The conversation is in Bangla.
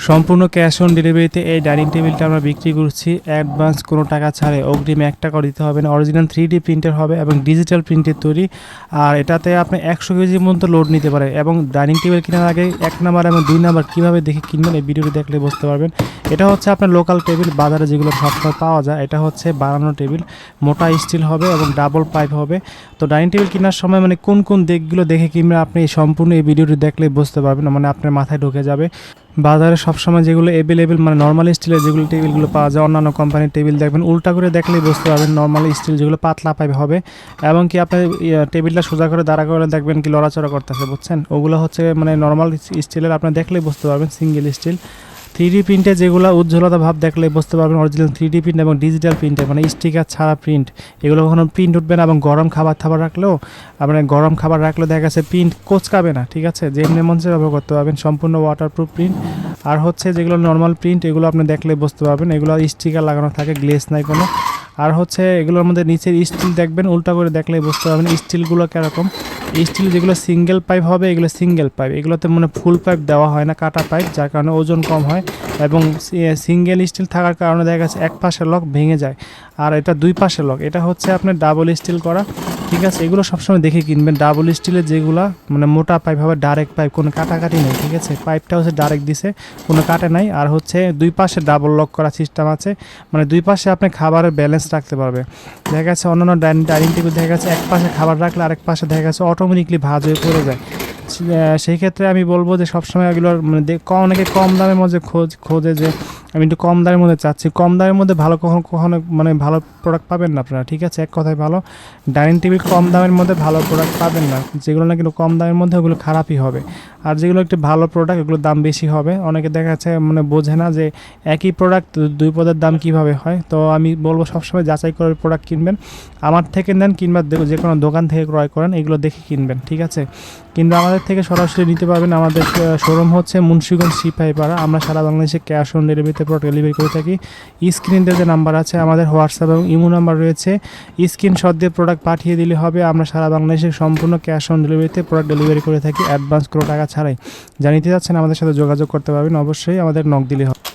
সম্পূর্ণ ক্যাশ অন ডেলিভারিতে এই ডাইনিং টেবিলটা আমরা বিক্রি করছি অ্যাডভান্স কোনো টাকা ছাড়ে, অগ্রিম 1 টাকাও দিতে হবে না। অরিজিনাল 3D প্রিন্টের হবে এবং ডিজিটাল প্রিন্টের তৈরি। আর এটাতে আপনি 100 কেজির মতো লোড নিতে পারে। এবং ডাইনিং টেবিল কেনার আগে 1 নাম্বার এবং 2 নাম্বার কীভাবে দেখে কিনবেন এই ভিডিওটি দেখলে বুঝতে পারবেন। এটা হচ্ছে আপনার লোকাল টেবিল, বাজারে যেগুলো সবসময় পাওয়া যায়। এটা হচ্ছে বানানো টেবিল, মোটা স্টিল হবে এবং ডাবল পাইপ হবে। তো ডাইনিং টেবিল কেনার সময় মানে কোন কোন দিকগুলো দেখে কিনবেন আপনি সম্পূর্ণ এই ভিডিওটি দেখলে বুঝতে পারবেন, মানে আপনার মাথায় ঢুকে যাবে। বাজারে সবসময় যেগুলো অ্যাভেলেবেল মানে নর্মাল স্টিলের যেগুলো টেবিলগুলো পাওয়া যায়, অন্যান্য কোম্পানির টেবিল দেখবেন উল্টা করে দেখলেই বুঝতে পারবেন নর্মাল স্টিল যেগুলো পাতলা পাইপ হবে। এবং কি আপনার টেবিলটা সোজা করে দাঁড়া করে দেখবেন কি লড়াচড়া করতেছে, বুঝছেন? ওগুলো হচ্ছে মানে নর্মাল স্টিলের, আপনি দেখলেই বুঝতে পারবেন সিঙ্গেল স্টিল। 3D প্রিন্টে যেগুলো উজ্জ্বলতা ভাব দেখলে বুঝতে পারবেন অরিজিনাল 3D প্রিন্ট এবং ডিজিটাল প্রিন্টে মানে স্টিকার ছাড়া প্রিন্ট। এগুলো কখনো প্রিন্ট উঠবে না এবং গরম খাবার রাখলেও আপনার গরম খাবার রাখলেও দেখা গেছে প্রিন্ট কোচকাবে না, ঠিক আছে? যেমনি মন চায় ব্যবহার করতে পারবেন, সম্পূর্ণ ওয়াটারপ্রুফ প্রিন্ট। আর হচ্ছে যেগুলো নর্মাল প্রিন্ট এগুলো আপনি দেখলে বুঝতে পারবেন, এগুলো স্টিকার লাগানো থাকে, গ্লেস নাই কোনো। আর হচ্ছে এগুলোর মধ্যে নিচের স্টিল দেখবেন উল্টা করে দেখলেই বুঝতে পারবেন স্টিলগুলো কীরকম। স্টিল যেগুলো সিঙ্গেল পাইপ হবে এগুলো সিঙ্গেল পাইপ, এগুলোতে মানে ফুল পাইপ দেওয়া হয় না, কাটা পাইপ, যার কারণে ওজন কম হয়। এবং সিঙ্গেল স্টিল থাকার কারণে দেখা গেছে এক পাশের লক ভেঙে যায়, আর এটা 2 পাশের লক। এটা হচ্ছে আপনার ডাবল স্টিল করা, ঠিক আছে? এগুলো সবসময় দেখে কিনবেন। ডাবল স্টিলের যেগুলো মানে মোটা পাইপ হবে, ডাইরেক্ট পাইপ, কোনো কাটাকাটি নেই, ঠিক আছে? পাইপটা হচ্ছে ডাইরেক্ট দিছে, কোনো কাটে নাই। আর হচ্ছে 2 পাশে ডাবল লক করা সিস্টেম আছে, মানে 2 পাশে আপনি খাবারের ব্যালেন্স রাখতে পারবে। দেখা গেছে অন্যান্য ডাইনিং টেবিল দেখা গেছে এক পাশে খাবার রাখলে আরেক পাশে দেখা গেছে অটোমেটিকলি ভাঁজ হয়ে পড়ে যায়। সেই ক্ষেত্রে আমি বলবো যে সবসময় এগুলোর মানে অনেকে কম দামের মধ্যে খোঁজে যে আমি একটু কম দামের মধ্যে চাচ্ছি। কম দামের মধ্যে ভালো কখনো মানে ভালো প্রোডাক্ট পাবেন না আপনারা, ঠিক আছে? এক কথায় ভালো ডাইনিং টেবিল কম দামের মধ্যে ভালো প্রোডাক্ট পাবেন না। যেগুলো না কিন্তু কম দামের মধ্যে ওগুলো খারাপই হবে। আর যেগুলো একটু ভালো প্রোডাক্ট এগুলোর দাম বেশি হবে। অনেকে দেখা যাচ্ছে মানে বোঝে না যে একই প্রোডাক্ট 2 পদের দাম কীভাবে হয়। তো আমি বলবো সবসময় যাচাই করে প্রোডাক্ট কিনবেন। আমার থেকে নেন কিংবা যে কোনো দোকান থেকে ক্রয় করেন, এগুলো দেখে কিনবেন, ঠিক আছে? কিন্তু আমাদের থেকে সরাসরি নিতে পারবেন। আমাদের শোরুম হচ্ছে মুন্সিগঞ্জ সিপাহীপাড়া। আমরা সারা বাংলাদেশে ক্যাশ অন ডেলিভারিতে প্রোডাক্ট ডেলিভারি করে থাকি। স্ক্রিনে যে নাম্বার আছে আমাদের হোয়াটসঅ্যাপ এবং ইমো নাম্বার রয়েছে, স্ক্রিনশট দিয়ে প্রোডাক্ট পাঠিয়ে দিলে হবে। আমরা সারা বাংলাদেশে সম্পূর্ণ ক্যাশ অন ডেলিভারিতে প্রোডাক্ট ডেলিভারি করে থাকি অ্যাডভান্স কোনো টাকা ছাড়াই। যা নিতে যাচ্ছেন আমাদের সাথে যোগাযোগ করতে পারবেন, অবশ্যই আমাদের নক দিলে হবে।